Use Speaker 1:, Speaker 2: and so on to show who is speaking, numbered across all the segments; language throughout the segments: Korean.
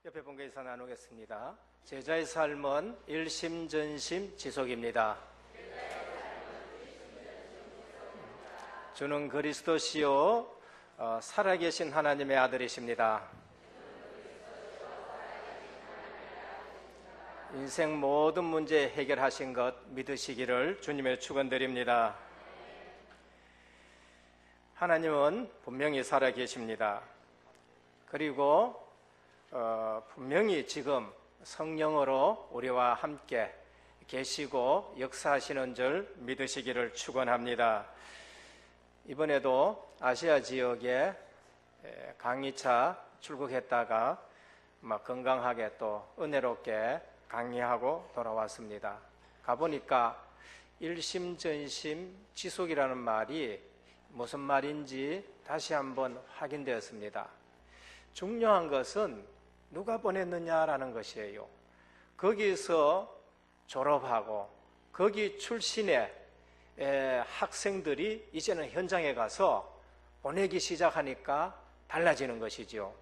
Speaker 1: 옆에 본교에서 나누겠습니다. 제자의 삶은 일심전심 지속입니다. 주는 그리스도시요 살아계신 하나님의 아들이십니다. 인생 모든 문제 해결하신 것 믿으시기를 주님의 축원드립니다. 하나님은 분명히 살아계십니다. 그리고 분명히 지금 성령으로 우리와 함께 계시고 역사하시는 줄 믿으시기를 축원합니다. 이번에도 아시아 지역에 강의차 출국했다가 건강하게 또 은혜롭게 강의하고 돌아왔습니다. 가보니까 일심전심 지속이라는 말이 무슨 말인지 다시 한번 확인되었습니다. 중요한 것은 누가 보냈느냐라는 것이에요. 거기서 졸업하고 거기 출신의 학생들이 이제는 현장에 가서 보내기 시작하니까 달라지는 것이죠.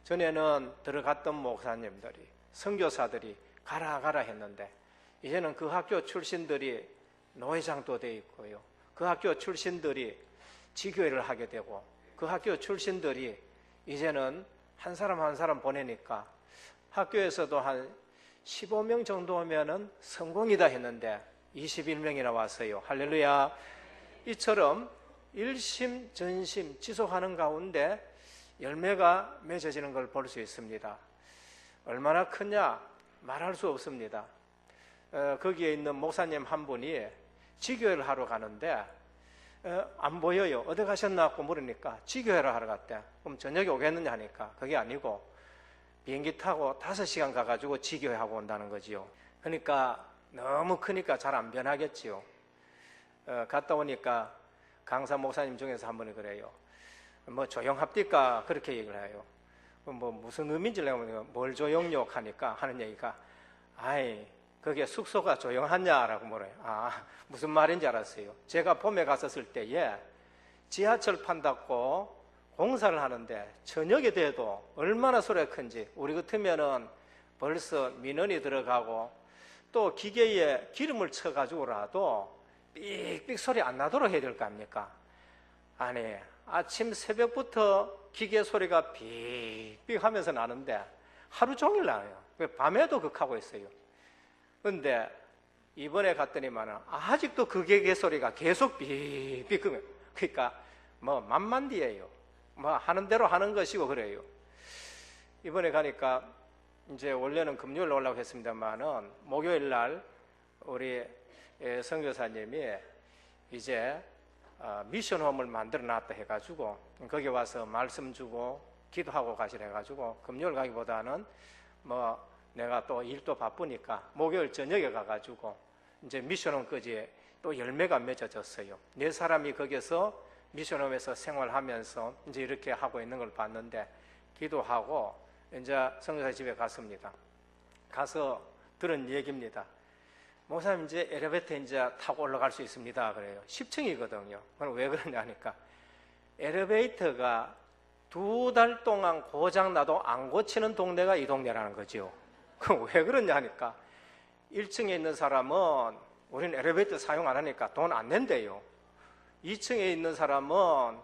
Speaker 1: 전에는 들어갔던 목사님들이, 선교사들이 가라 했는데 이제는 그 학교 출신들이 노회장도 돼 있고요. 그 학교 출신들이 지교회를 하게 되고 그 학교 출신들이 이제는 한 사람 한 사람 보내니까 학교에서도 한 15명 정도면은 성공이다 했는데 21명이나 왔어요. 할렐루야. 이처럼 일심전심 지속하는 가운데 열매가 맺어지는 걸 볼 수 있습니다. 얼마나 크냐 말할 수 없습니다. 거기에 있는 목사님 한 분이 지교회를 하러 가는데 안 보여요. 어디 가셨나고 물으니까 지교회를 하러 갔대. 그럼 저녁에 오겠느냐 하니까 그게 아니고 비행기 타고 5시간 가가지고 지교회 하고 온다는 거지요. 그러니까 너무 크니까 잘 안 변하겠지요. 갔다 오니까 강사 목사님 중에서 한 분이 그래요. 뭐 조용합니까? 그렇게 얘기를 해요. 뭐 무슨 의미인지 내가 뭘 조용요 하니까 하는 얘기가 아이 그게 숙소가 조용하냐라고 물어요. 무슨 말인지 알았어요. 제가 봄에 갔었을 때에 지하철 판다고 공사를 하는데 저녁에 돼도 얼마나 소리가 큰지 우리 같으면은 벌써 민원이 들어가고 또 기계에 기름을 쳐가지고라도 삑삑 소리 안 나도록 해야 될 거 아닙니까? 아니 아침 새벽부터 기계 소리가 삑삑 하면서 나는데 하루 종일 나요. 밤에도 극하고 있어요. 근데 이번에 갔더니만은 아직도 그 기계 소리가 계속 삑삑 끄면 그러니까 뭐 만만디예요. 뭐 하는 대로 하는 것이고 그래요. 이번에 가니까 이제 원래는 금요일 오려고 했습니다만은 목요일 날 우리 선교사님이 이제 미션홈을 만들어 놨다 해가지고 거기 와서 말씀 주고 기도하고 가시라 해가지고 금요일 가기보다는 뭐 내가 또 일도 바쁘니까 목요일 저녁에 가가지고 이제 미션홈까지 또 열매가 맺어졌어요. 4사람이 거기서 미션홈에서 생활하면서 이제 이렇게 하고 있는 걸 봤는데 기도하고 이제 선교사 집에 갔습니다. 가서 들은 얘기입니다. 목사님 이제 엘리베이터 이제 타고 올라갈 수 있습니다. 그래요. 10층이거든요. 그럼 왜 그러냐 하니까 엘리베이터가 2달 동안 고장나도 안 고치는 동네가 이 동네라는 거죠. 그럼 왜 그러냐 하니까 1층에 있는 사람은 우리는 엘리베이터 사용 안 하니까 돈 안 낸대요. 2층에 있는 사람은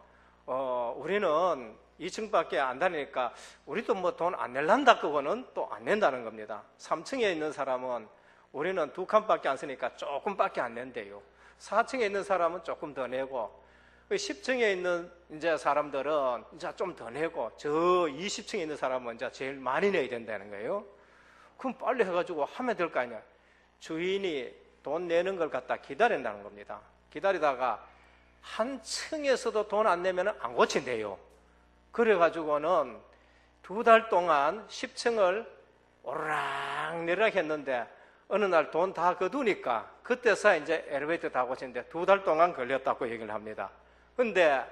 Speaker 1: 우리는 2층밖에 안 다니니까 우리도 뭐 돈 안 낼란다 그거는 또 안 낸다는 겁니다. 3층에 있는 사람은 우리는 2칸밖에 안 쓰니까 조금밖에 안 낸대요. 4층에 있는 사람은 조금 더 내고 10층에 있는 이제 사람들은 이제 좀 더 내고 저 20층에 있는 사람은 이제 제일 많이 내야 된다는 거예요. 그럼 빨리 해가지고 하면 될 거 아니야. 주인이 돈 내는 걸 갖다 기다린다는 겁니다. 기다리다가 한 층에서도 돈 안 내면 안 고친대요. 그래가지고는 2달 동안 10층을 오르락내리락 했는데 어느 날 돈 다 거두니까 그때서 이제 엘리베이터 다 고치는데 2달 동안 걸렸다고 얘기를 합니다. 근데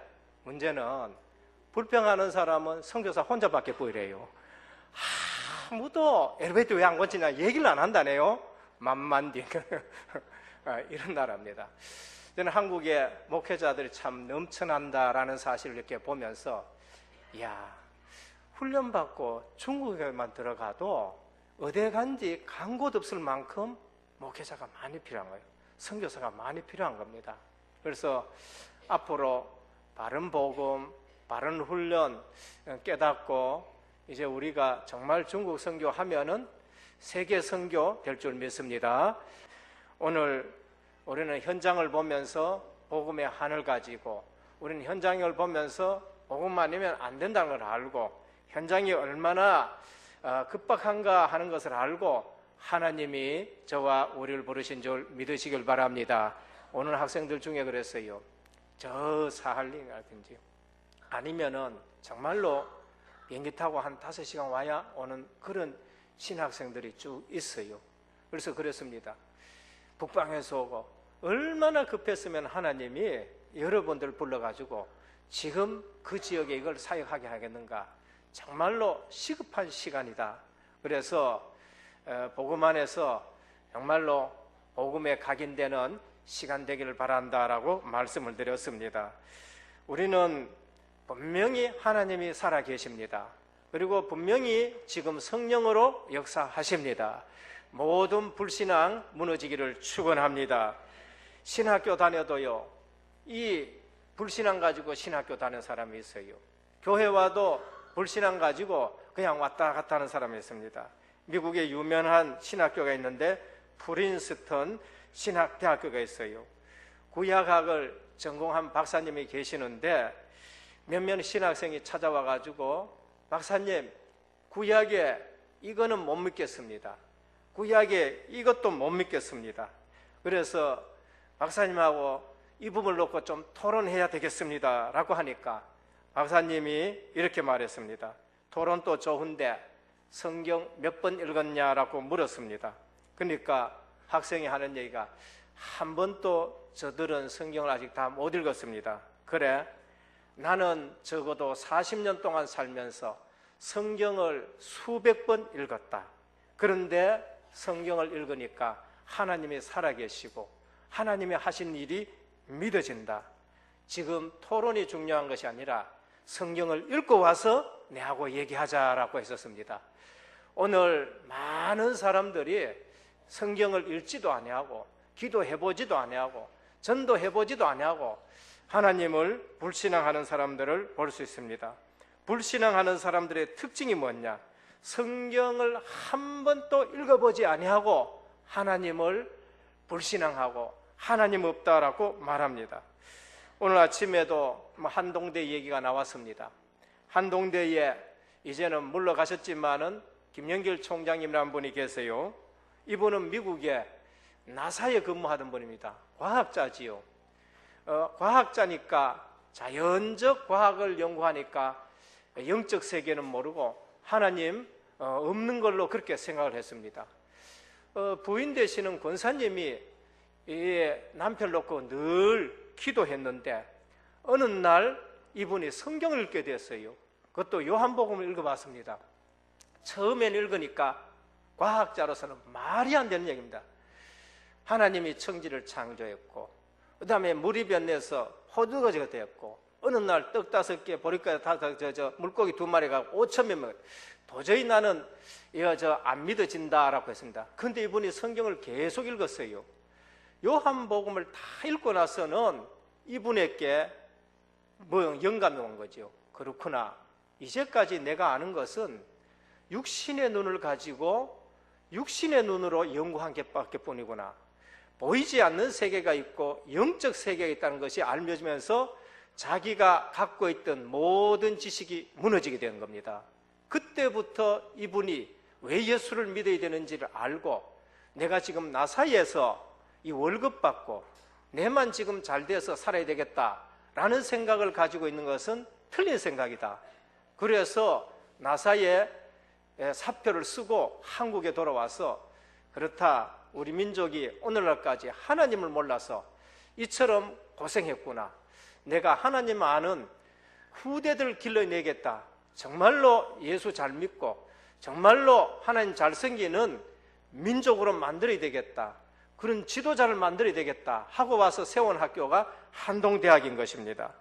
Speaker 1: 문제는 불평하는 사람은 선교사 혼자밖에 보이래요. 아무도 엘리베이터 왜 안 고치냐 얘기를 안 한다네요. 만만디 이런 나라입니다. 저는 한국의 목회자들이 참 넘쳐난다라는 사실을 이렇게 보면서 이야 훈련받고 중국에만 들어가도 어디 간지 간 곳 없을 만큼 목회자가 많이 필요한 거예요. 선교사가 많이 필요한 겁니다. 그래서 앞으로 바른 복음, 바른 훈련 깨닫고 이제 우리가 정말 중국 선교하면은 세계 선교 될 줄 믿습니다. 오늘 우리는 현장을 보면서 복음의 한을 가지고, 우리는 현장을 보면서 복음만이면 안 된다는 걸 알고, 현장이 얼마나 급박한가 하는 것을 알고 하나님이 저와 우리를 부르신 줄 믿으시길 바랍니다. 오늘 학생들 중에 그랬어요. 저 사할린이라든지 아니면은 정말로 비행기 타고 한 5시간 와야 오는 그런 신학생들이 쭉 있어요. 그래서 그랬습니다. 북방에서 오고 얼마나 급했으면 하나님이 여러분들 불러가지고 지금 그 지역에 이걸 사역하게 하겠는가. 정말로 시급한 시간이다. 그래서 복음 안에서 정말로 복음에 각인되는 시간 되기를 바란다라고 말씀을 드렸습니다. 우리는 분명히 하나님이 살아계십니다. 그리고 분명히 지금 성령으로 역사하십니다. 모든 불신앙 무너지기를 축원합니다. 신학교 다녀도요, 이 불신앙 가지고 신학교 다니는 사람이 있어요. 교회 와도 불신앙 가지고 그냥 왔다 갔다 하는 사람이 있습니다. 미국에 유명한 신학교가 있는데 프린스턴 신학대학교가 있어요. 구약학을 전공한 박사님이 계시는데 몇몇 신학생이 찾아와 가지고 박사님, 구약에 이거는 못 믿겠습니다. 구약에 이것도 못 믿겠습니다. 그래서 박사님하고 이 부분을 놓고 좀 토론해야 되겠습니다 라고 하니까 박사님이 이렇게 말했습니다. 토론도 좋은데 성경 몇 번 읽었냐라고 물었습니다. 그러니까 학생이 하는 얘기가 한 번도 저들은 성경을 아직 다 못 읽었습니다. 그래, 나는 적어도 40년 동안 살면서 성경을 수백 번 읽었다. 그런데 성경을 읽으니까 하나님이 살아계시고 하나님이 하신 일이 믿어진다. 지금 토론이 중요한 것이 아니라 성경을 읽고 와서 내하고 얘기하자라고 했었습니다. 오늘 많은 사람들이 성경을 읽지도 아니하고 기도해보지도 아니하고 전도해보지도 아니하고 하나님을 불신앙하는 사람들을 볼 수 있습니다. 불신앙하는 사람들의 특징이 뭐냐? 성경을 한 번도 읽어보지 아니하고 하나님을 불신앙하고 하나님 없다라고 말합니다. 오늘 아침에도 한동대 얘기가 나왔습니다. 한동대에 이제는 물러가셨지만은 김영길 총장님이라는 분이 계세요. 이분은 미국에 나사에 근무하던 분입니다. 과학자지요. 과학자니까 자연적 과학을 연구하니까 영적 세계는 모르고 하나님 없는 걸로 그렇게 생각을 했습니다. 부인 되시는 권사님이 남편 놓고 늘 기도했는데 어느 날 이분이 성경을 읽게 됐어요. 그것도 요한복음을 읽어봤습니다. 처음엔 읽으니까 과학자로서는 말이 안 되는 얘기입니다. 하나님이 천지를 창조했고 그 다음에 물이 변해서 호두거지가 되었고 어느 날 떡 5개 보리까지 다 물고기 2마리가 5,000명 먹었다. 도저히 나는 이거 안 믿어진다라고 했습니다. 그런데 이분이 성경을 계속 읽었어요. 요한복음을 다 읽고 나서는 이분에게 영감이 온 거죠. 그렇구나. 이제까지 내가 아는 것은 육신의 눈을 가지고 육신의 눈으로 연구한 것밖에 뿐이구나. 보이지 않는 세계가 있고 영적 세계가 있다는 것이 알려지면서 자기가 갖고 있던 모든 지식이 무너지게 된 겁니다. 그때부터 이분이 왜 예수를 믿어야 되는지를 알고 내가 지금 나사에서 이 월급 받고 내만 지금 잘 돼서 살아야 되겠다라는 생각을 가지고 있는 것은 틀린 생각이다. 그래서 나사에 사표를 쓰고 한국에 돌아와서 그렇다, 우리 민족이 오늘날까지 하나님을 몰라서 이처럼 고생했구나. 내가 하나님 아는 후대들 길러내겠다. 정말로 예수 잘 믿고 정말로 하나님 잘 섬기는 민족으로 만들어야 되겠다. 그런 지도자를 만들어야 되겠다 하고 와서 세운 학교가 한동대학인 것입니다.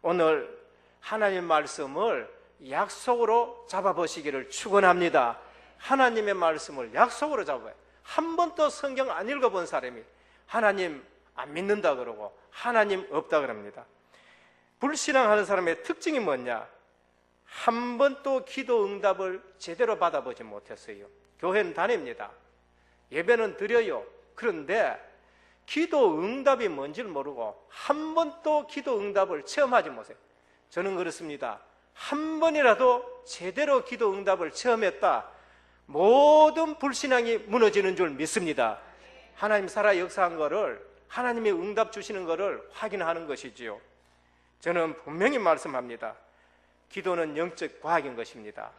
Speaker 1: 오늘 하나님 말씀을 약속으로 잡아보시기를 축원합니다. 하나님의 말씀을 약속으로 잡아요. 한 번도 성경 안 읽어본 사람이 하나님 안 믿는다 그러고 하나님 없다 그럽니다. 불신앙하는 사람의 특징이 뭐냐? 한 번도 기도 응답을 제대로 받아보지 못했어요. 교회는 다닙니다. 예배는 드려요. 그런데 기도 응답이 뭔지를 모르고 한 번도 기도 응답을 체험하지 못해요. 저는 그렇습니다. 한 번이라도 제대로 기도 응답을 체험했다, 모든 불신앙이 무너지는 줄 믿습니다. 하나님 살아 역사한 거를, 하나님이 응답 주시는 거를 확인하는 것이지요. 저는 분명히 말씀합니다. 기도는 영적 과학인 것입니다.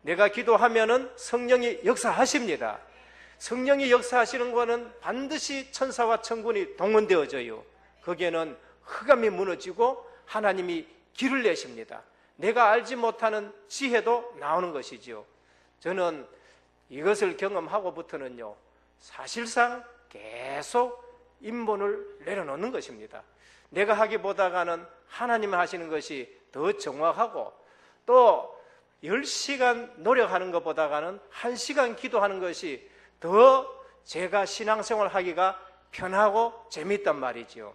Speaker 1: 내가 기도하면은 성령이 역사하십니다. 성령이 역사하시는 것은 반드시 천사와 천군이 동원되어져요. 거기에는 흑암이 무너지고 하나님이 길을 내십니다. 내가 알지 못하는 지혜도 나오는 것이지요. 저는 이것을 경험하고부터는요, 사실상 계속 인본을 내려놓는 것입니다. 내가 하기보다는 하나님 하시는 것이 더 정확하고, 또 10시간 노력하는 것보다는 1시간 기도하는 것이 더 제가 신앙생활 하기가 편하고 재미있단 말이지요.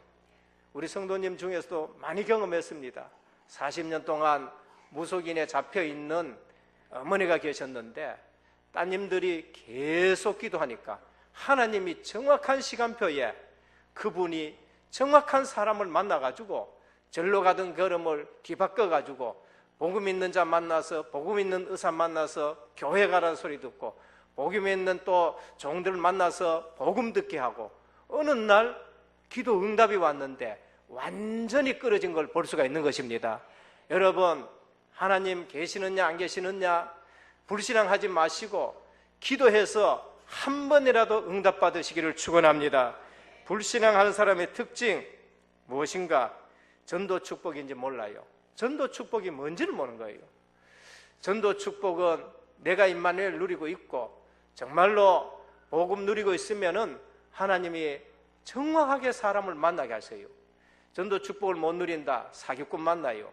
Speaker 1: 우리 성도님 중에서도 많이 경험했습니다. 40년 동안 무속인에 잡혀있는 어머니가 계셨는데 따님들이 계속 기도하니까 하나님이 정확한 시간표에 그분이 정확한 사람을 만나가지고 절로 가던 걸음을 뒤바꿔가지고 복음 있는 자 만나서, 복음 있는 의사 만나서 교회 가라는 소리 듣고, 복음 있는 또 종들 만나서 복음 듣게 하고, 어느 날 기도 응답이 왔는데 완전히 끊어진 걸 볼 수가 있는 것입니다. 여러분, 하나님 계시느냐 안 계시느냐 불신앙하지 마시고 기도해서 한 번이라도 응답받으시기를 축원합니다. 불신앙하는 사람의 특징 무엇인가? 전도 축복인지 몰라요. 전도 축복이 뭔지를 모르는 거예요. 전도 축복은 내가 임마누엘 누리고 있고 정말로 복음 누리고 있으면은 하나님이 정확하게 사람을 만나게 하세요. 전도 축복을 못 누린다, 사기꾼 만나요.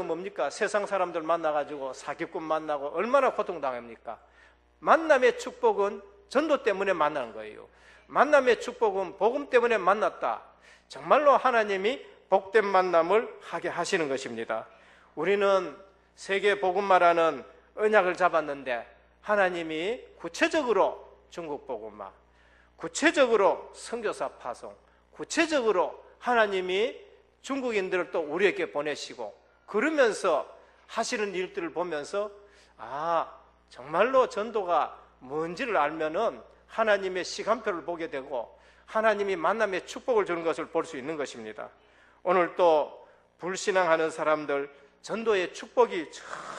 Speaker 1: 뭡니까? 세상 사람들 만나가지고 사기꾼 만나고 얼마나 고통당합니까? 만남의 축복은 전도 때문에 만나는 거예요. 만남의 축복은 복음 때문에 만났다. 정말로 하나님이 복된 만남을 하게 하시는 것입니다. 우리는 세계 복음화라는 언약을 잡았는데 하나님이 구체적으로 중국 복음화, 구체적으로 선교사 파송, 구체적으로 하나님이 중국인들을 또 우리에게 보내시고 그러면서 하시는 일들을 보면서 정말로 전도가 뭔지를 알면은 하나님의 시간표를 보게 되고 하나님이 만남의 축복을 주는 것을 볼 수 있는 것입니다. 오늘 또 불신앙하는 사람들 전도의 축복이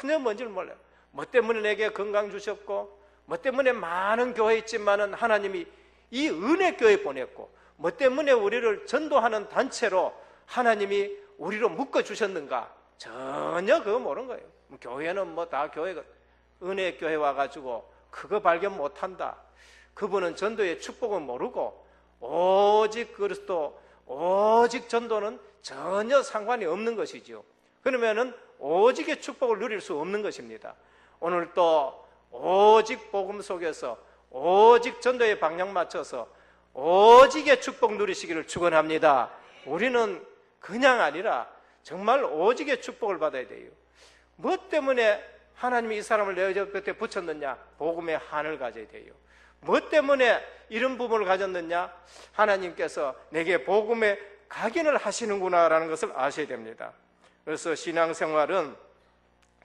Speaker 1: 전혀 뭔지를 몰라요. 뭐 때문에 내게 건강 주셨고 뭐 때문에 많은 교회 있지만은 하나님이 이 은혜 교회 보냈고 뭐 때문에 우리를 전도하는 단체로 하나님이 우리로 묶어주셨는가? 전혀 그거 모르는 거예요. 교회는 다 교회가 은혜 교회 와가지고 그거 발견 못한다. 그분은 전도의 축복은 모르고 오직 그리스도, 오직 전도는 전혀 상관이 없는 것이죠. 그러면은 오직의 축복을 누릴 수 없는 것입니다. 오늘 또 오직 복음 속에서 오직 전도의 방향 맞춰서 오직의 축복 누리시기를 축원합니다. 우리는 그냥 아니라 정말 오직의 축복을 받아야 돼요. 뭐 때문에 하나님이 이 사람을 내 옆에 붙였느냐? 복음의 한을 가져야 돼요. 뭐 때문에 이런 부분을 가졌느냐? 하나님께서 내게 복음의 각인을 하시는구나라는 것을 아셔야 됩니다. 그래서 신앙생활은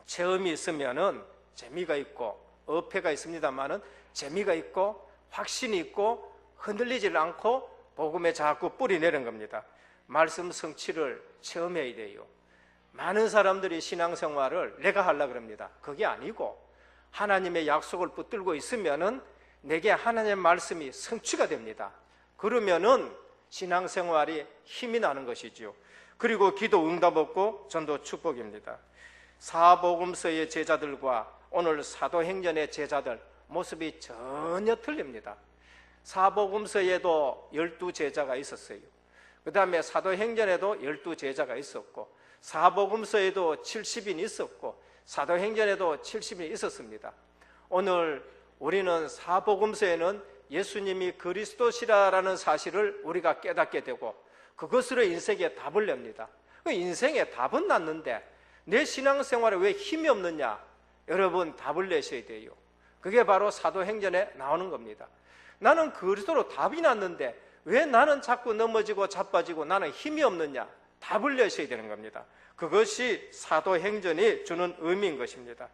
Speaker 1: 체험이 있으면은 재미가 있고 어폐가 있습니다만은 재미가 있고 확신이 있고 흔들리질 않고 복음에 자꾸 뿌리 내는 겁니다. 말씀 성취를 체험해야 돼요. 많은 사람들이 신앙생활을 내가 하려고 그럽니다. 그게 아니고 하나님의 약속을 붙들고 있으면은 내게 하나님의 말씀이 성취가 됩니다. 그러면은 신앙생활이 힘이 나는 것이죠. 그리고 기도 응답 없고 전도 축복입니다. 사복음서의 제자들과 오늘 사도행전의 제자들 모습이 전혀 틀립니다. 사복음서에도 12제자가 있었어요. 그 다음에 사도행전에도 12제자가 있었고 사복음서에도 70인이 있었고 사도행전에도 70인이 있었습니다. 오늘 우리는 사복음서에는 예수님이 그리스도시라는 사실을 우리가 깨닫게 되고 그것으로 인생에 답을 냅니다. 인생에 답은 났는데 내 신앙생활에 왜 힘이 없느냐? 여러분 답을 내셔야 돼요. 그게 바로 사도행전에 나오는 겁니다. 나는 그리스도로 답이 났는데 왜 나는 자꾸 넘어지고 자빠지고 나는 힘이 없느냐? 답을 내셔야 되는 겁니다. 그것이 사도행전이 주는 의미인 것입니다.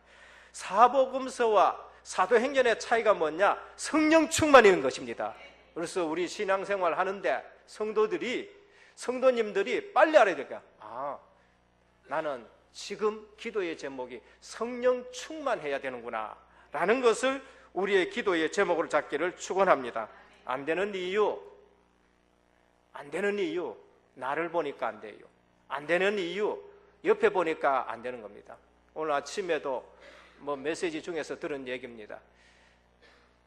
Speaker 1: 사복음서와 사도행전의 차이가 뭐냐? 성령 충만인 것입니다. 그래서 우리 신앙생활 하는데 성도님들이 빨리 알아야 될까? 나는 지금 기도의 제목이 성령 충만해야 되는구나 라는 것을 우리의 기도의 제목으로 잡기를 축원합니다. 안 되는 이유 나를 보니까 안 돼요. 안 되는 이유 옆에 보니까 안 되는 겁니다. 오늘 아침에도 메시지 중에서 들은 얘기입니다.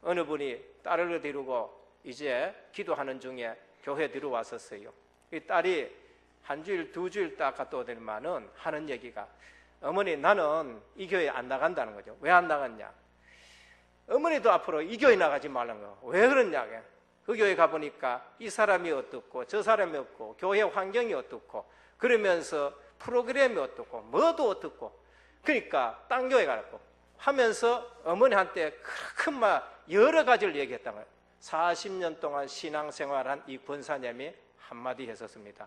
Speaker 1: 어느 분이 딸을 데리고 이제 기도하는 중에 교회 들어왔었어요. 이 딸이 한 주일, 두 주일 딱 갔다 오더니만은 하는 얘기가 어머니 나는 이 교회 안 나간다는 거죠. 왜 안 나갔냐? 어머니도 앞으로 이 교회 나가지 말라는 거. 왜 그러냐? 그 교회 가보니까 이 사람이 어떻고 저 사람이 어떻고 교회 환경이 어떻고 그러면서 프로그램이 어떻고 뭐도 어떻고 그러니까 딴 교회 가라고 하면서 어머니한테 큰 여러 가지를 얘기했던 거예요. 40년 동안 신앙생활한 이 권사님이 한마디 했었습니다.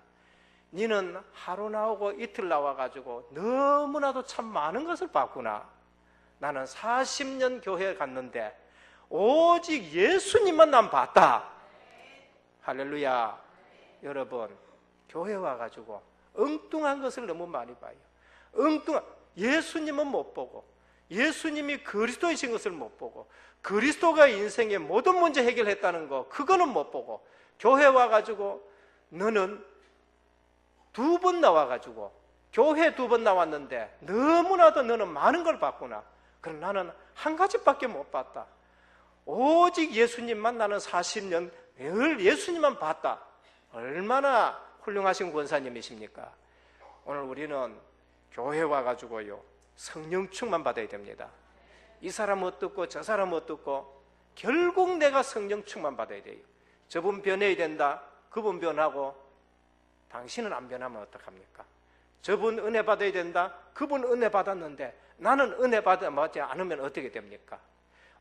Speaker 1: 니는 하루 나오고 이틀 나와가지고 너무나도 참 많은 것을 봤구나. 나는 40년 교회에 갔는데 오직 예수님만 난 봤다. 할렐루야. 여러분 교회 와가지고 엉뚱한 것을 너무 많이 봐요. 예수님은 못 보고 예수님이 그리스도이신 것을 못 보고 그리스도가 인생의 모든 문제 해결했다는 거 그거는 못 보고 교회 와가지고 너는 2번 나와가지고 교회 2번 나왔는데 너무나도 너는 많은 걸 봤구나. 그럼 나는 한 가지밖에 못 봤다. 오직 예수님만 나는 40년 늘 예수님만 봤다. 얼마나 훌륭하신 권사님이십니까? 오늘 우리는 교회 와가지고요 성령 충만 받아야 됩니다. 이 사람 어떻고 저 사람 어떻고 결국 내가 성령 충만 받아야 돼요. 저분 변해야 된다. 그분 변하고 당신은 안 변하면 어떡합니까? 저분 은혜 받아야 된다. 그분 은혜 받았는데 나는 은혜 받지 않으면 어떻게 됩니까?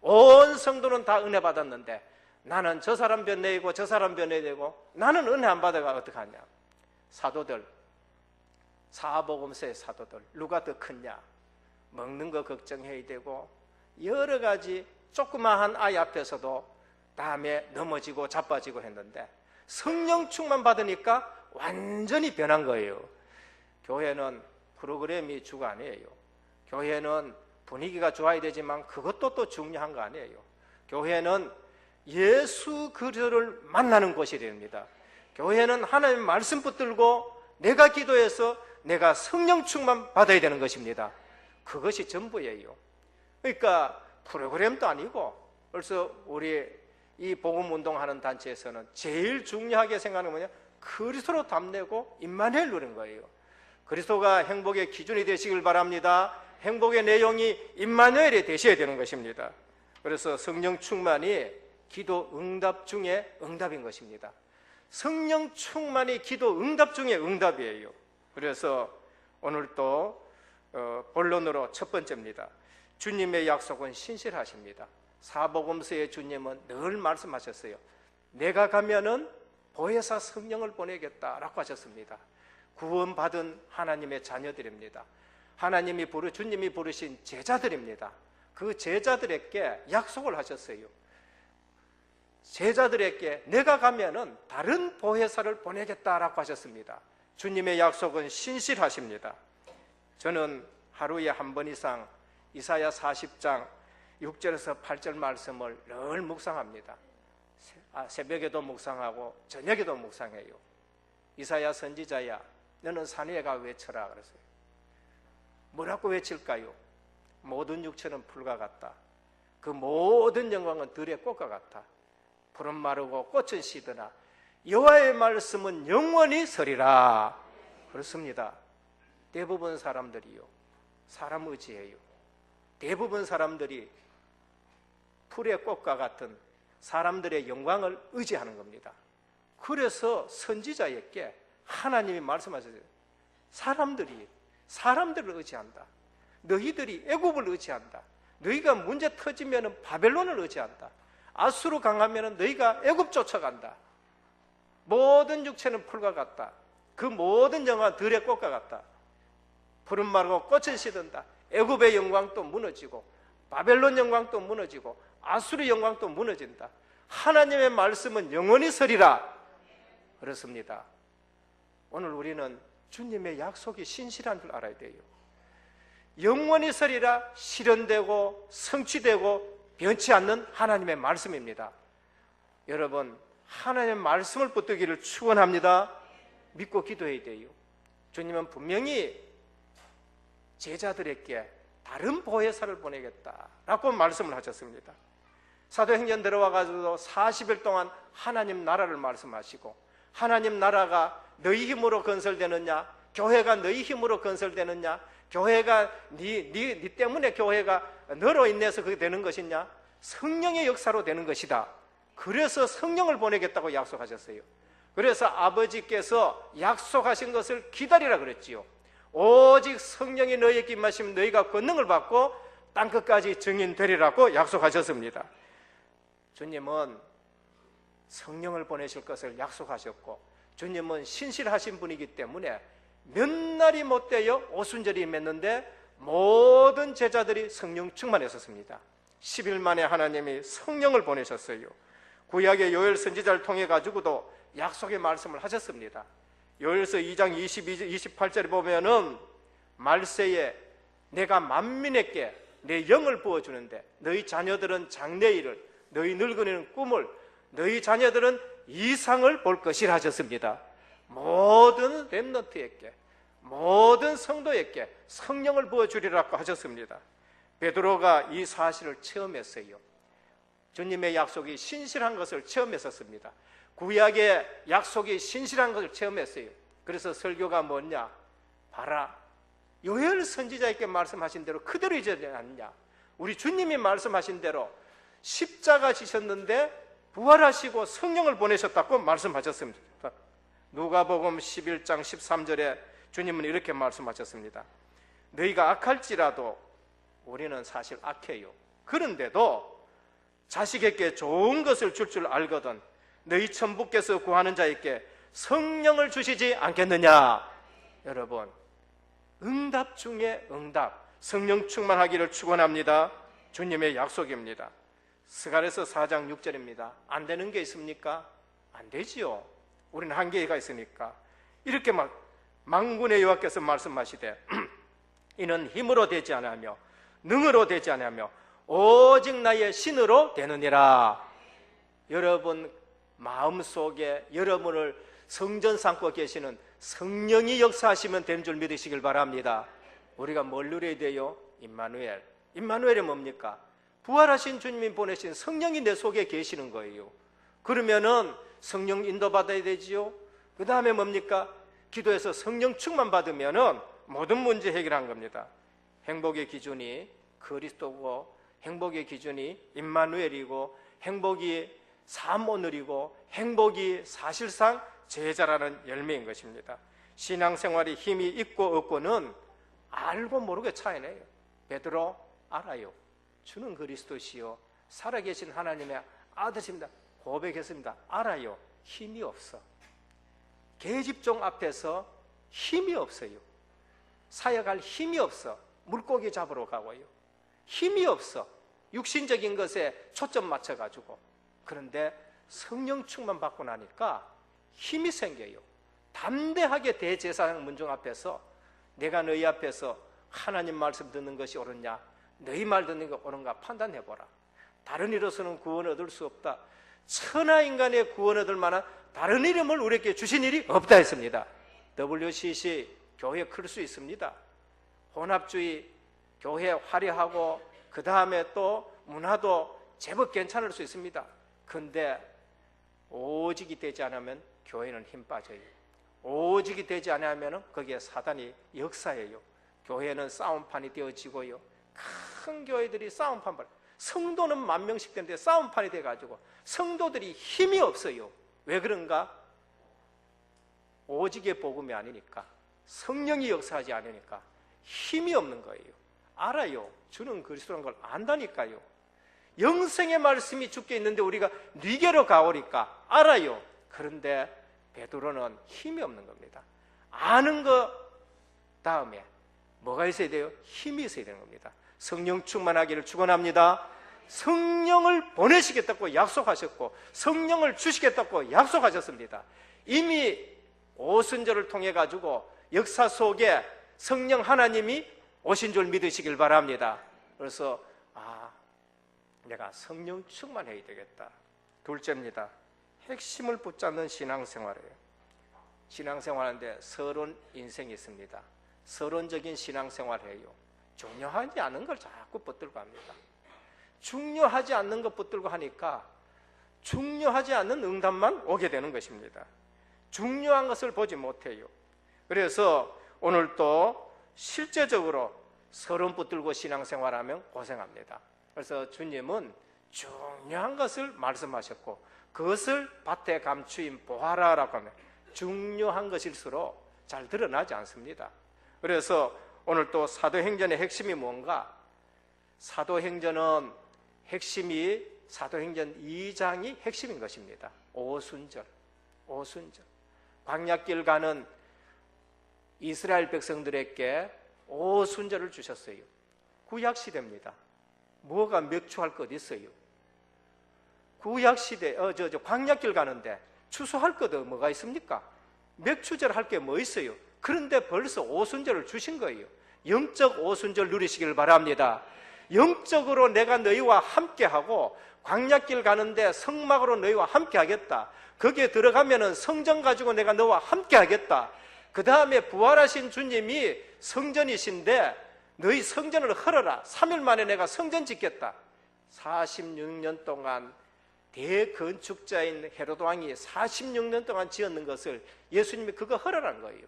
Speaker 1: 온 성도는 다 은혜 받았는데 나는 저 사람 변해이고 저 사람 변해야 되고 나는 은혜 안 받아가 어떡하냐? 사도들, 사복음서의 사도들 누가 더 크냐? 먹는 거 걱정해야 되고 여러 가지 조그마한 아이 앞에서도 다음에 넘어지고 자빠지고 했는데 성령 충만 받으니까 완전히 변한 거예요. 교회는 프로그램이 주가 아니에요. 교회는 분위기가 좋아야 되지만 그것도 또 중요한 거 아니에요. 교회는 예수 그리스도를 만나는 곳이 됩니다. 교회는 하나님 말씀 붙들고 내가 기도해서 내가 성령 충만 받아야 되는 것입니다. 그것이 전부예요. 그러니까 프로그램도 아니고 벌써 우리 이 복음운동하는 단체에서는 제일 중요하게 생각하는 건 뭐냐? 그리스도로 답내고 임마누엘 누리는 거예요. 그리스도가 행복의 기준이 되시길 바랍니다. 행복의 내용이 임마누엘이 되셔야 되는 것입니다. 그래서 성령 충만이 기도 응답 중에 응답인 것입니다. 성령 충만이 기도 응답 중에 응답이에요. 그래서 오늘 또 본론으로 첫 번째입니다. 주님의 약속은 신실하십니다. 사복음서의 주님은 늘 말씀하셨어요. 내가 가면은 보혜사 성령을 보내겠다라고 하셨습니다. 구원받은 하나님의 자녀들입니다. 주님이 부르신 제자들입니다. 그 제자들에게 약속을 하셨어요. 제자들에게 내가 가면은 다른 보혜사를 보내겠다라고 하셨습니다. 주님의 약속은 신실하십니다. 저는 하루에 한 번 이상 이사야 40장 6절에서 8절 말씀을 늘 묵상합니다. 새벽에도 묵상하고 저녁에도 묵상해요. 이사야 선지자야, 너는 산위에 가 외쳐라 그랬어요. 뭐라고 외칠까요? 모든 육체는 풀과 같다. 그 모든 영광은 들의 꽃과 같아. 푸른 마르고 꽃은 시드나 여호와의 말씀은 영원히 서리라. 그렇습니다. 대부분 사람들이요, 사람 의지해요. 대부분 사람들이 풀의 꽃과 같은 사람들의 영광을 의지하는 겁니다. 그래서 선지자에게 하나님이 말씀하셨어요. 사람들을 의지한다. 너희들이 애굽을 의지한다. 너희가 문제 터지면 바벨론을 의지한다. 아수르 강하면 너희가 애굽 쫓아간다. 모든 육체는 풀과 같다. 그 모든 영광은 들의 꽃과 같다. 푸른 말고 꽃은 시든다. 애굽의 영광도 무너지고 바벨론 영광도 무너지고 아수르 영광도 무너진다. 하나님의 말씀은 영원히 서리라. 그렇습니다. 오늘 우리는 주님의 약속이 신실한 줄 알아야 돼요. 영원히 서리라 실현되고 성취되고 변치 않는 하나님의 말씀입니다. 여러분, 하나님의 말씀을 붙들기를 축원합니다. 믿고 기도해야 돼요. 주님은 분명히 제자들에게 다른 보혜사를 보내겠다라고 말씀을 하셨습니다. 사도행전 들어와가지고 40일 동안 하나님 나라를 말씀하시고, 하나님 나라가 너희 힘으로 건설되느냐, 교회가 너희 힘으로 건설되느냐, 교회가 네 때문에 교회가 너로 인해서 그게 되는 것이냐, 성령의 역사로 되는 것이다. 그래서 성령을 보내겠다고 약속하셨어요. 그래서 아버지께서 약속하신 것을 기다리라 그랬지요. 오직 성령이 너희에게 임하시면 너희가 권능을 받고 땅끝까지 증인되리라고 약속하셨습니다. 주님은 성령을 보내실 것을 약속하셨고, 주님은 신실하신 분이기 때문에 몇 날이 못되어 오순절이 맺는데 모든 제자들이 성령 충만했었습니다. 10일 만에 하나님이 성령을 보내셨어요. 구약의 요엘 선지자를 통해 가지고도 약속의 말씀을 하셨습니다. 요엘서 2장 28절에 보면은 말세에 내가 만민에게 내 영을 부어주는데 너희 자녀들은 장래일을, 너희 늙은이는 꿈을, 너희 자녀들은 이상을 볼 것이라 하셨습니다. 모든 렘넌트에게, 모든 성도에게 성령을 부어주리라고 하셨습니다. 베드로가 이 사실을 체험했어요. 주님의 약속이 신실한 것을 체험했었습니다. 구약의 약속이 신실한 것을 체험했어요. 그래서 설교가 뭐냐? 봐라, 요엘 선지자에게 말씀하신 대로 그대로 이제지 않느냐. 우리 주님이 말씀하신 대로 십자가 지셨는데 부활하시고 성령을 보내셨다고 말씀하셨습니다. 누가복음 11장 13절에 주님은 이렇게 말씀하셨습니다. 너희가 악할지라도, 우리는 사실 악해요. 그런데도 자식에게 좋은 것을 줄 알거든 너희 천부께서 구하는 자에게 성령을 주시지 않겠느냐. 여러분, 응답 중에 응답, 성령 충만하기를 축원합니다. 주님의 약속입니다. 스가랴서 4장 6절입니다. 안 되는 게 있습니까? 안 되지요. 우리는 한계가 있으니까. 이렇게 만군의 여호와께서 말씀하시되 이는 힘으로 되지 않으며 능으로 되지 않으며 오직 나의 신으로 되느니라. 여러분 마음속에 여러분을 성전 삼고 계시는 성령이 역사하시면 되는 줄 믿으시길 바랍니다. 우리가 뭘 누려야 돼요? 임마누엘. 임마누엘이 뭡니까? 부활하신 주님이 보내신 성령이 내 속에 계시는 거예요. 그러면은 성령 인도받아야 되지요. 그 다음에 뭡니까? 기도해서 성령 충만 받으면은 모든 문제 해결한 겁니다. 행복의 기준이 그리스도고, 행복의 기준이 임마누엘이고, 행복이 삶 오늘이고, 행복이 사실상 제자라는 열매인 것입니다. 신앙생활이 힘이 있고 없고는 알고 모르게 차이네요. 베드로 알아요. 주는 그리스도시요 살아계신 하나님의 아들입니다. 고백했습니다. 알아요. 힘이 없어. 계집종 앞에서 힘이 없어요. 사역할 힘이 없어. 물고기 잡으러 가고요. 힘이 없어. 육신적인 것에 초점 맞춰가지고. 그런데 성령 충만 받고 나니까 힘이 생겨요. 담대하게 대제사장 문중 앞에서 내가 너희 앞에서 하나님 말씀 듣는 것이 옳으냐, 너희 말 듣는 게 옳은가 판단해보라. 다른 이로서는 구원 얻을 수 없다. 천하인간의 구원 얻을 만한 다른 이름을 우리에게 주신 일이 없다 했습니다. WCC 교회 클 수 있습니다. 혼합주의 교회 화려하고 그 다음에 또 문화도 제법 괜찮을 수 있습니다. 근데 오직이 되지 않으면 교회는 힘 빠져요. 오직이 되지 않으면 거기에 사단이 역사해요. 교회는 싸움판이 되어지고요. 큰 교회들이 싸움판, 성도는 10,000명씩 되는데 싸움판이 돼가지고 성도들이 힘이 없어요. 왜 그런가? 오직의 복음이 아니니까, 성령이 역사하지 않으니까 힘이 없는 거예요. 알아요. 주는 그리스도라는 걸 안다니까요. 영생의 말씀이 주께 있는데 우리가 네게로 가오니까 알아요. 그런데 베드로는 힘이 없는 겁니다. 아는 것 다음에 뭐가 있어야 돼요? 힘이 있어야 되는 겁니다. 성령 충만하기를 축원합니다. 성령을 보내시겠다고 약속하셨고 성령을 주시겠다고 약속하셨습니다. 이미 오순절을 통해 가지고 역사 속에 성령 하나님이 오신 줄 믿으시길 바랍니다. 그래서 내가 성령 충만해야 되겠다. 둘째입니다. 핵심을 붙잡는 신앙생활이에요. 신앙생활하는데 서론 인생이 있습니다. 서론적인 신앙생활을 해요. 중요하지 않은 걸 자꾸 붙들고 합니다. 중요하지 않는 것 붙들고 하니까 중요하지 않는 응답만 오게 되는 것입니다. 중요한 것을 보지 못해요. 그래서 오늘 또 실제적으로 서론 붙들고 신앙생활하면 고생합니다. 그래서 주님은 중요한 것을 말씀하셨고 그것을 밭에 감추인 보아라라고 하면 중요한 것일수록 잘 드러나지 않습니다. 그래서 오늘 또 사도행전의 핵심이 뭔가? 사도행전은 핵심이 사도행전 2장이 핵심인 것입니다. 오순절. 광야길 가는 이스라엘 백성들에게 오순절을 주셨어요. 구약시대입니다. 뭐가 맥주할 것 있어요? 구약시대, 광야길 가는데 추수할 것 뭐가 있습니까? 맥주절 할 게 뭐 있어요? 그런데 벌써 오순절을 주신 거예요. 영적 오순절 누리시길 바랍니다. 영적으로 내가 너희와 함께하고 광야길 가는데 성막으로 너희와 함께하겠다. 거기에 들어가면은 성전 가지고 내가 너와 함께하겠다. 그 다음에 부활하신 주님이 성전이신데 너희 성전을 헐어라. 3일 만에 내가 성전 짓겠다. 46년 동안 대건축자인 헤로드 왕이 46년 동안 지었는 것을 예수님이 그거 헐어란 거예요.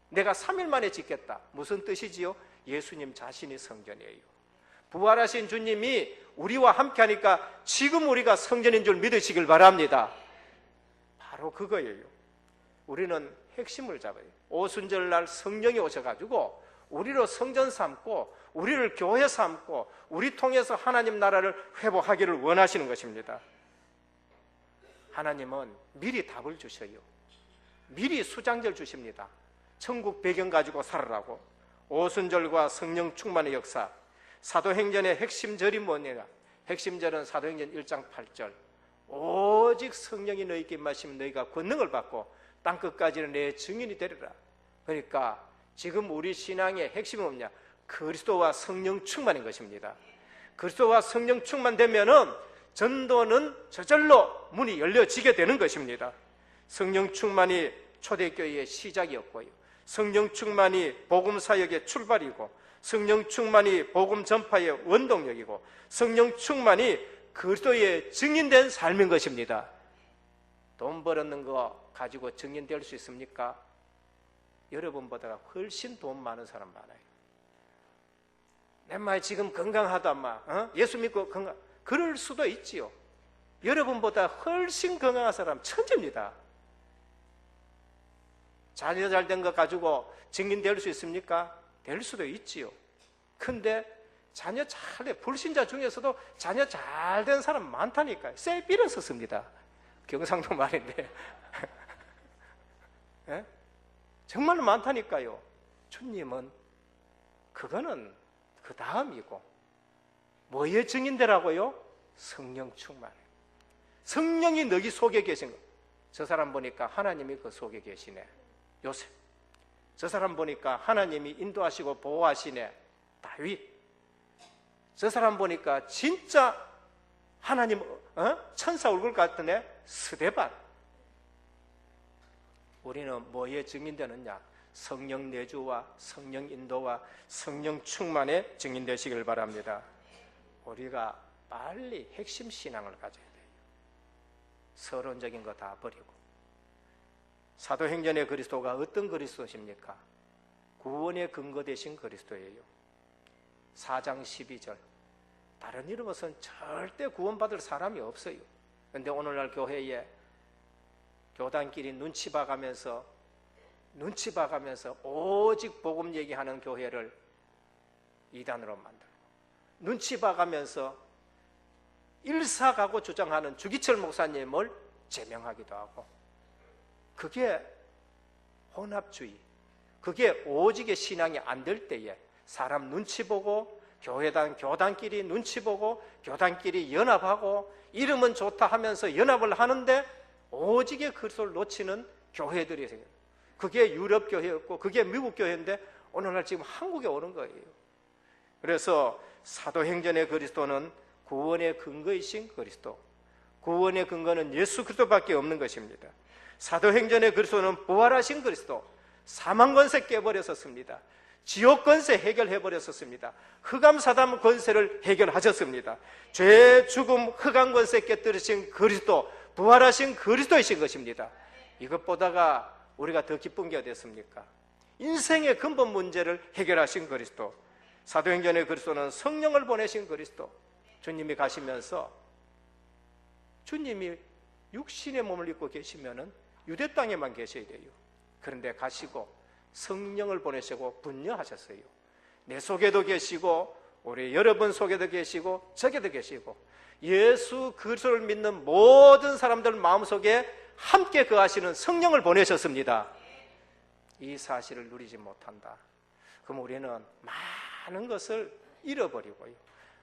Speaker 1: 내가 3일 만에 짓겠다. 무슨 뜻이지요? 예수님 자신이 성전이에요. 부활하신 주님이 우리와 함께하니까 지금 우리가 성전인 줄 믿으시길 바랍니다. 바로 그거예요. 우리는 핵심을 잡아요. 오순절날 성령이 오셔가지고 우리로 성전 삼고 우리를 교회 삼고 우리 통해서 하나님 나라를 회복하기를 원하시는 것입니다. 하나님은 미리 답을 주셔요. 미리 수장절 주십니다. 천국 배경 가지고 살아라고. 오순절과 성령 충만의 역사. 사도행전의 핵심절이 뭐냐? 핵심절은 사도행전 1장 8절. 오직 성령이 너희에게 임하시면 너희가 권능을 받고 땅끝까지는 내 증인이 되리라. 그러니까 지금 우리 신앙의 핵심은 뭐냐? 그리스도와 성령 충만인 것입니다. 그리스도와 성령 충만되면은 전도는 저절로 문이 열려지게 되는 것입니다. 성령 충만이 초대교회의 시작이었고요. 성령 충만이 복음 사역의 출발이고 성령 충만이 복음 전파의 원동력이고 성령 충만이 그리스도의 증인된 삶인 것입니다. 돈 벌었는 거 가지고 증인될 수 있습니까? 여러분보다 훨씬 돈 많은 사람 많아요. 내 말 지금 건강하다 예수 믿고 건강, 그럴 수도 있지요. 여러분보다 훨씬 건강한 사람 천재입니다. 자녀 잘 된 거 가지고 증인될 수 있습니까? 될 수도 있지요. 근데 자녀 잘돼 불신자 중에서도 자녀 잘 된 사람 많다니까요. 세빌은 썼습니다. 경상도 말인데 예? 정말 많다니까요. 주님은 그거는 그 다음이고 뭐에 증인되라고요? 성령 충만. 성령이 너희 속에 계신 거. 저 사람 보니까 하나님이 그 속에 계시네. 요셉. 저 사람 보니까 하나님이 인도하시고 보호하시네. 다윗. 저 사람 보니까 진짜 하나님 천사 얼굴 같으네. 스데반. 우리는 뭐에 증인되느냐? 성령 내주와 성령 인도와 성령 충만에 증인되시길 바랍니다. 우리가 빨리 핵심 신앙을 가져야 돼요. 서론적인 거 다 버리고 사도행전의 그리스도가 어떤 그리스도십니까? 구원의 근거 되신 그리스도예요. 4장 12절. 다른 이름으로서는 절대 구원받을 사람이 없어요. 그런데 오늘날 교회에 교단끼리 눈치 봐가면서 오직 복음 얘기하는 교회를 이단으로 만들고, 눈치 봐가면서 일사가고 주장하는 주기철 목사님을 제명하기도 하고, 그게 혼합주의, 그게 오직의 신앙이 안 될 때에 사람 눈치 보고 교단끼리 눈치 보고 교단끼리 연합하고 이름은 좋다 하면서 연합을 하는데 오직의 그리스도를 놓치는 교회들이 생겨요. 그게 유럽 교회였고 그게 미국 교회인데 오늘날 지금 한국에 오는 거예요. 그래서 사도행전의 그리스도는 구원의 근거이신 그리스도, 구원의 근거는 예수 그리스도밖에 없는 것입니다. 사도행전의 그리스도는 부활하신 그리스도, 사망 권세 깨버렸었습니다. 지옥 권세 해결해버렸었습니다. 흑암 사담 권세를 해결하셨습니다. 죄, 죽음, 흑암 권세 깨뜨리신 그리스도, 부활하신 그리스도이신 것입니다. 이것보다가 우리가 더 기쁜 게 어딨습니까? 인생의 근본 문제를 해결하신 그리스도, 사도행전의 그리스도는 성령을 보내신 그리스도. 주님이 가시면서 주님이 육신의 몸을 입고 계시면은 유대 땅에만 계셔야 돼요. 그런데 가시고 성령을 보내시고 분녀하셨어요. 내 속에도 계시고 우리 여러분 속에도 계시고 저에도 계시고 예수 그리스도를 믿는 모든 사람들 마음속에 함께 거하시는 성령을 보내셨습니다. 이 사실을 누리지 못한다. 그럼 우리는 많은 것을 잃어버리고요,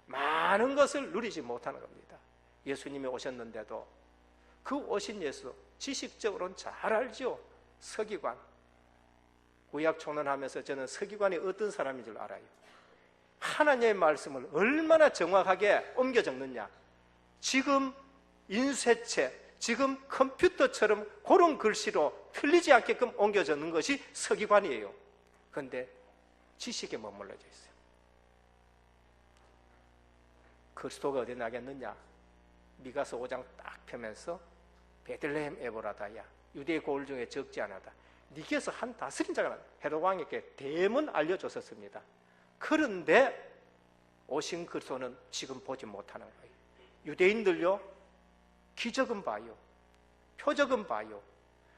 Speaker 1: 많은 것을 누리지 못하는 겁니다. 예수님이 오셨는데도 그 오신 예수 지식적으로는 잘 알죠. 서기관, 구약 총론하면서 저는 서기관이 어떤 사람인 줄 알아요. 하나님의 말씀을 얼마나 정확하게 옮겨 적느냐. 지금 인쇄체, 지금 컴퓨터처럼 그런 글씨로 틀리지 않게끔 옮겨 적는 것이 서기관이에요. 그런데 지식에 머물러져 있어요. 그리스도가 어디 나겠느냐? 미가서 5장 딱 펴면서 베들레헴 에보라다야, 유대의 고을 중에 적지 않았다. 니께서 한 다스린 자가 헤롯 왕에게 대문 알려줬었습니다. 그런데 오신 그리스도는 지금 보지 못하는 거예요. 유대인들요, 기적은 봐요, 표적은 봐요.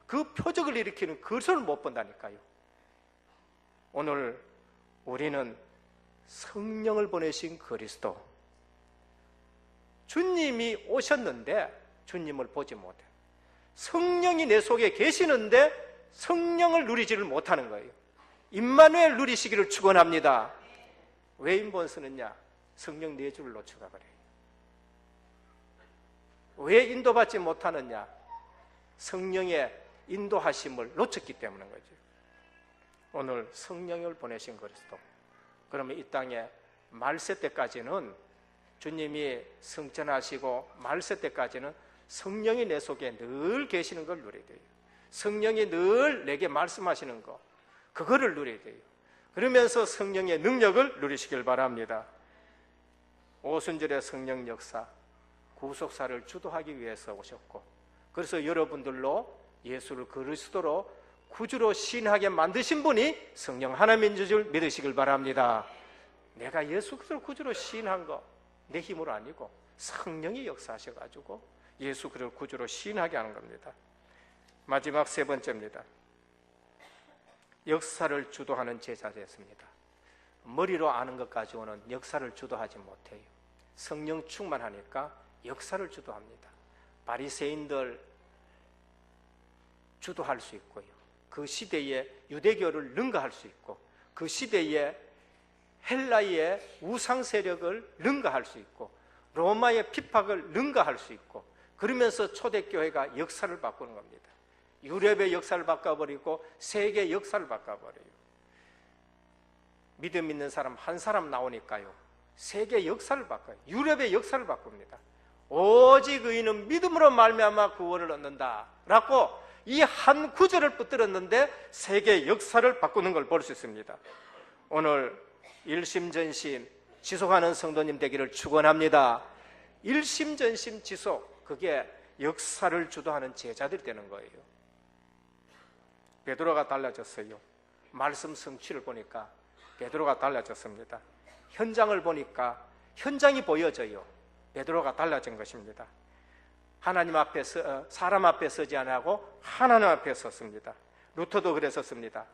Speaker 1: 그 표적을 일으키는 그리스도를 못 본다니까요. 오늘 우리는 성령을 보내신 그리스도, 주님이 오셨는데 주님을 보지 못해요. 성령이 내 속에 계시는데 성령을 누리지를 못하는 거예요. 임마누엘 누리시기를 축원합니다. 왜 인본 쓰느냐? 성령 내주를 놓쳐가 그래요. 왜 인도받지 못하느냐? 성령의 인도하심을 놓쳤기 때문인 거죠. 오늘 성령을 보내신 그리스도, 그러면 이 땅에 말세 때까지는 주님이 승천하시고 말세 때까지는 성령이 내 속에 늘 계시는 걸 누려야 돼요. 성령이 늘 내게 말씀하시는 거, 그거를 누려야 돼요. 그러면서 성령의 능력을 누리시길 바랍니다. 오순절의 성령 역사, 구속사를 주도하기 위해서 오셨고, 그래서 여러분들로 예수를 그리스도로 구주로 신하게 만드신 분이 성령 하나님인 줄 믿으시길 바랍니다. 내가 예수 그리스도를 구주로 신한 거 내 힘으로 아니고 성령이 역사하셔가지고 예수 그리스도를 구주로 신하게 하는 겁니다. 마지막 세 번째입니다. 역사를 주도하는 제자 됐습니다. 머리로 아는 것 가지고는 역사를 주도하지 못해요. 성령 충만하니까 역사를 주도합니다. 바리새인들 주도할 수 있고요, 그 시대에 유대교를 능가할 수 있고, 그 시대에 헬라의 우상 세력을 능가할 수 있고, 로마의 핍박을 능가할 수 있고, 그러면서 초대교회가 역사를 바꾸는 겁니다. 유럽의 역사를 바꿔버리고 세계의 역사를 바꿔버려요. 믿음 있는 사람 한 사람 나오니까요, 세계 역사를 바꿔요. 유럽의 역사를 바꿉니다. 오직 의인은 믿음으로 말미암아 구원을 얻는다 라고 이 한 구절을 붙들었는데 세계 역사를 바꾸는 걸 볼 수 있습니다. 오늘 일심전심 지속하는 성도님 되기를 축원합니다. 일심전심 지속, 그게 역사를 주도하는 제자들이 되는 거예요. 베드로가 달라졌어요. 말씀 성취를 보니까 베드로가 달라졌습니다. 현장을 보니까 현장이 보여져요. 베드로가 달라진 것입니다. 하나님 앞에 사람 앞에 서지 않고 하나님 앞에 섰습니다. 루터도 그랬었습니다.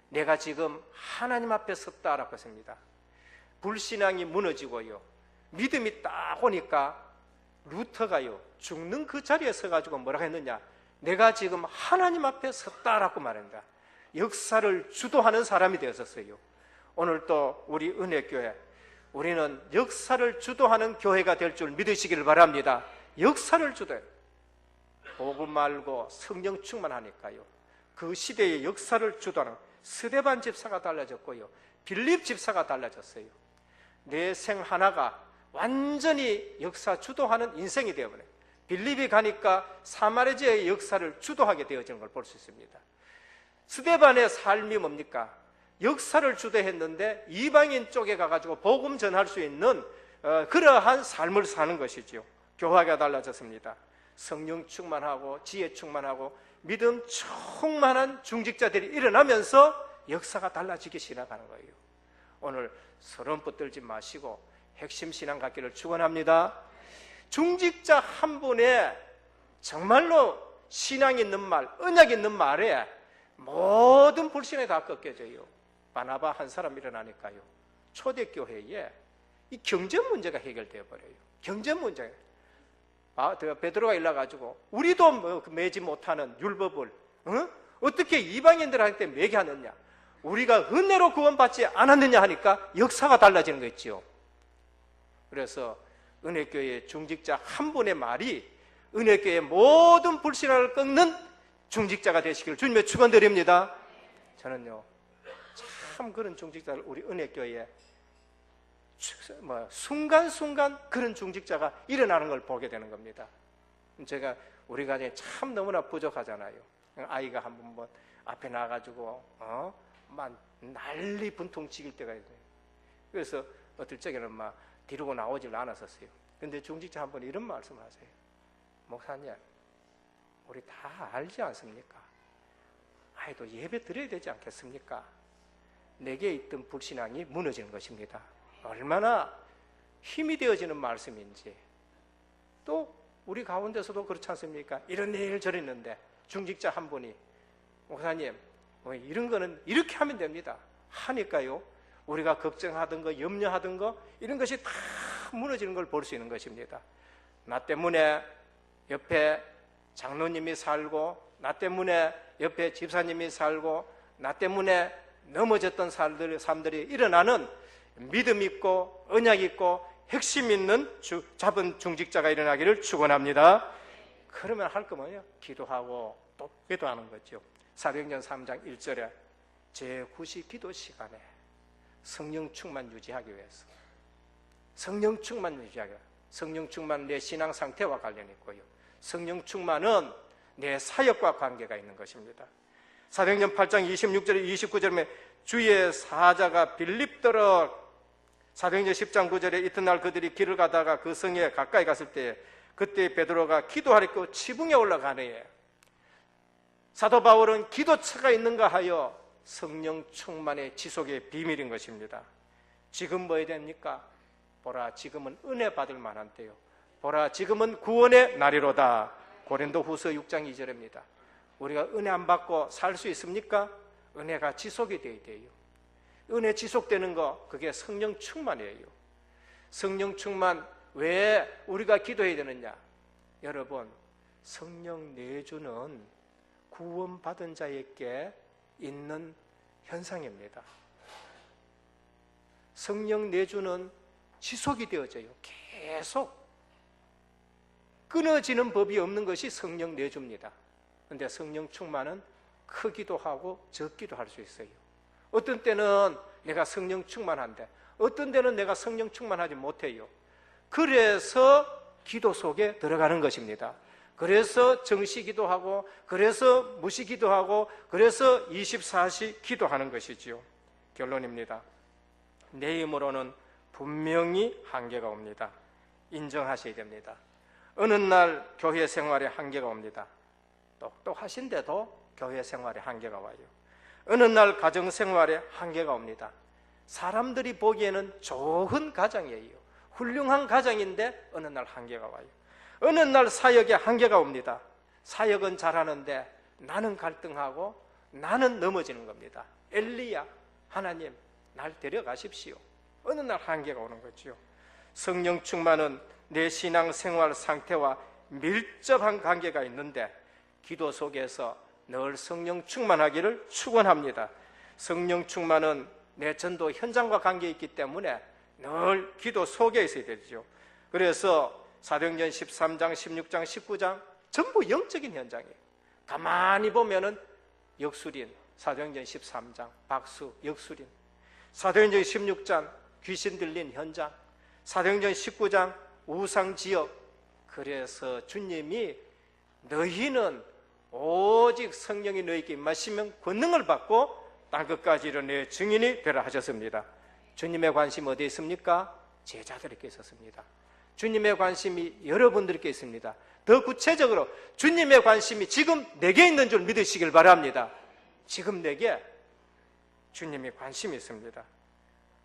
Speaker 1: 내가 지금 하나님 앞에 섰다라고 했습니다. 불신앙이 무너지고요, 믿음이 딱 오니까 루터가요, 죽는 그 자리에 서가지고 뭐라고 했느냐, 내가 지금 하나님 앞에 섰다라고 말합니다. 역사를 주도하는 사람이 되었었어요. 오늘 또 우리 은혜교회, 우리는 역사를 주도하는 교회가 될 줄 믿으시길 바랍니다. 역사를 주도해요. 복음 말고 성령 충만하니까요, 그 시대의 역사를 주도하는 스데반 집사가 달라졌고요, 빌립 집사가 달라졌어요. 내 생 하나가 완전히 역사 주도하는 인생이 되어버려요. 빌립이 가니까 사마리아 지역의 역사를 주도하게 되어지는 걸 볼 수 있습니다. 스데반의 삶이 뭡니까? 역사를 주도했는데 이방인 쪽에 가가지고 복음 전할 수 있는 그러한 삶을 사는 것이죠. 교회가 달라졌습니다. 성령 충만하고 지혜 충만하고 믿음 충만한 중직자들이 일어나면서 역사가 달라지기 시작하는 거예요. 오늘 서론 붙들지 마시고 핵심 신앙 갖기를 축원합니다. 중직자 한 분의 정말로 신앙 있는 말, 언약 있는 말에 모든 불신이 다 꺾여져요. 바나바 한 사람 일어나니까요, 초대교회에 이 경제 문제가 해결되어 버려요. 경제 문제. 베드로가 일러가지고 우리도 매지 못하는 율법을 어떻게 이방인들한테 매게 하느냐, 우리가 은혜로 구원받지 않았느냐 하니까 역사가 달라지는 거 있죠. 그래서 은혜교회 중직자 한 분의 말이 은혜교회의 모든 불신앙을 꺾는 중직자가 되시기를 주님의 축원드립니다. 저는요, 참 그런 중직자를 우리 은혜교회에 순간순간 그런 중직자가 일어나는 걸 보게 되는 겁니다. 제가 우리 가정에 참 너무나 부족하잖아요. 아이가 한 번 앞에 나가지고 막 난리 분통 치길 때가 있어요. 그래서 어떨 적에는 막 뒤로 나오질 않았었어요. 근데 중직자 한 번 이런 말씀을 하세요. 목사님, 우리 다 알지 않습니까? 아이도 예배 드려야 되지 않겠습니까? 내게 있던 불신앙이 무너지는 것입니다. 얼마나 힘이 되어지는 말씀인지. 또 우리 가운데서도 그렇지 않습니까? 이런 일 저랬는데 중직자 한 분이 목사님, 이런 거는 이렇게 하면 됩니다 하니까요, 우리가 걱정하던 거, 염려하던 거, 이런 것이 다 무너지는 걸 볼 수 있는 것입니다. 나 때문에 옆에 장로님이 살고, 나 때문에 옆에 집사님이 살고, 나 때문에 넘어졌던 사람들이 일어나는 믿음 있고 언약 있고 핵심 있는 잡은 중직자가 일어나기를 축원합니다. 그러면 할 거면요, 기도하고 또 기도하는 거죠. 사도행전 3장 1절에 제9시 기도 시간에 성령 충만 유지하기 위해서, 성령 충만 유지하기 위해서, 성령 충만 내 신앙 상태와 관련이 있고요, 성령 충만은 내 사역과 관계가 있는 것입니다. 사도행전 8장 26절에 29절에 주의 사자가 빌립더러, 사도행전 10장 9절에 이튿날 그들이 길을 가다가 그 성에 가까이 갔을 때 그때 베드로가 기도하려고 지붕에 올라가네. 사도 바울은 기도처가 있는가 하여 성령 충만의 지속의 비밀인 것입니다. 지금 뭐 해야 됩니까? 보라, 지금은 은혜 받을 만한 때요. 보라, 지금은 구원의 날이로다. 고린도후서 6장 2절입니다. 우리가 은혜 안 받고 살 수 있습니까? 은혜가 지속이 돼야 돼요. 은혜 지속되는 거, 그게 성령 충만이에요. 성령 충만, 왜 우리가 기도해야 되느냐? 여러분, 성령 내주는 구원받은 자에게 있는 현상입니다. 성령 내주는 지속이 되어져요. 계속 끊어지는 법이 없는 것이 성령 내주입니다. 그런데 성령 충만은 크기도 하고 적기도 할 수 있어요. 어떤 때는 내가 성령 충만한데 어떤 때는 내가 성령 충만하지 못해요. 그래서 기도 속에 들어가는 것입니다. 그래서 정시 기도하고, 그래서 무시 기도하고, 그래서 24시 기도하는 것이지요. 결론입니다. 내 힘으로는 분명히 한계가 옵니다. 인정하셔야 됩니다. 어느 날 교회 생활에 한계가 옵니다. 똑똑하신데도 교회 생활에 한계가 와요. 어느 날 가정 생활에 한계가 옵니다. 사람들이 보기에는 좋은 가정이에요. 훌륭한 가정인데 어느 날 한계가 와요. 어느 날 사역에 한계가 옵니다. 사역은 잘하는데 나는 갈등하고 나는 넘어지는 겁니다. 엘리야, 하나님 날 데려가십시오. 어느 날 한계가 오는 거죠. 성령 충만은 내 신앙 생활 상태와 밀접한 관계가 있는데 기도 속에서 늘 성령 충만하기를 축원합니다. 성령 충만은 내 전도 현장과 관계 있기 때문에 늘 기도 속에 있어야 되죠. 그래서 사도행전 13장, 16장, 19장 전부 영적인 현장이에요. 가만히 보면은 역술인, 사도행전 13장 박수, 역술인, 사도행전 16장 귀신 들린 현장, 사도행전 19장 우상지역. 그래서 주님이 너희는 오직 성령이 너희에게 임하시면 권능을 받고 땅끝까지 이르러 내 증인이 되라 하셨습니다. 주님의 관심 어디에 있습니까? 제자들에게 있었습니다. 주님의 관심이 여러분들께 있습니다. 더 구체적으로 주님의 관심이 지금 내게 있는 줄 믿으시길 바랍니다. 지금 내게 주님이 관심이 있습니다.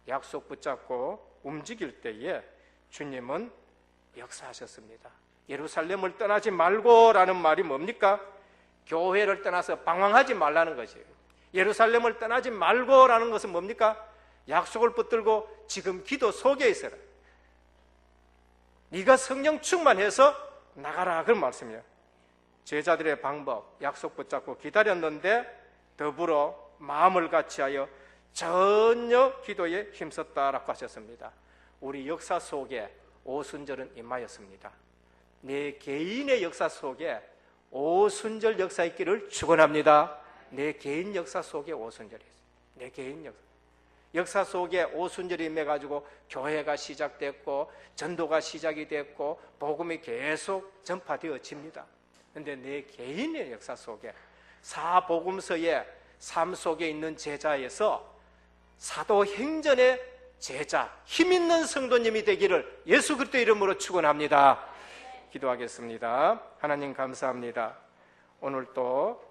Speaker 1: 약속 붙잡고 움직일 때에 주님은 역사하셨습니다. 예루살렘을 떠나지 말고라는 말이 뭡니까? 교회를 떠나서 방황하지 말라는 것이에요. 예루살렘을 떠나지 말고라는 것은 뭡니까? 약속을 붙들고 지금 기도 속에 있어라. 네가 성령 충만해서 나가라, 그런 말씀이에요. 제자들의 방법, 약속 붙잡고 기다렸는데 더불어 마음을 같이하여 전혀 기도에 힘썼다라고 하셨습니다. 우리 역사 속에 오순절은 임하였습니다. 내 개인의 역사 속에 오순절 역사 있기를 축원합니다. 내 개인 역사 속에 오순절이 있어요. 내 개인 역사 속에 오순절이 임해가지고 교회가 시작됐고 전도가 시작이 됐고 복음이 계속 전파되어집니다. 그런데 내 개인의 역사 속에 사복음서의 삶 속에 있는 제자에서 사도행전의 제자, 힘있는 성도님이 되기를 예수 그리스도의 이름으로 축원합니다. 기도하겠습니다. 하나님 감사합니다. 오늘 또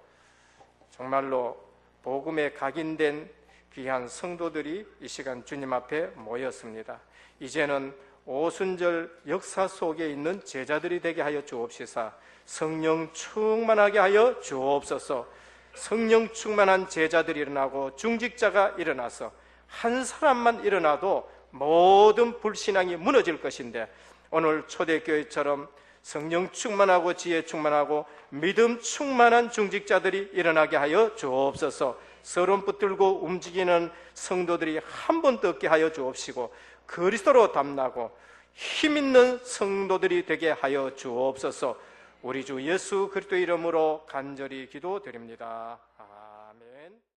Speaker 1: 정말로 복음에 각인된 귀한 성도들이 이 시간 주님 앞에 모였습니다. 이제는 오순절 역사 속에 있는 제자들이 되게 하여 주옵시사. 성령 충만하게 하여 주옵소서. 성령 충만한 제자들이 일어나고 중직자가 일어나서 한 사람만 일어나도 모든 불신앙이 무너질 것인데 오늘 초대교회처럼 성령 충만하고 지혜 충만하고 믿음 충만한 중직자들이 일어나게 하여 주옵소서. 서론 붙들고 움직이는 성도들이 한 번 더 얻게 하여 주옵시고 그리스도로 담나고 힘있는 성도들이 되게 하여 주옵소서. 우리 주 예수 그리스도 이름으로 간절히 기도드립니다.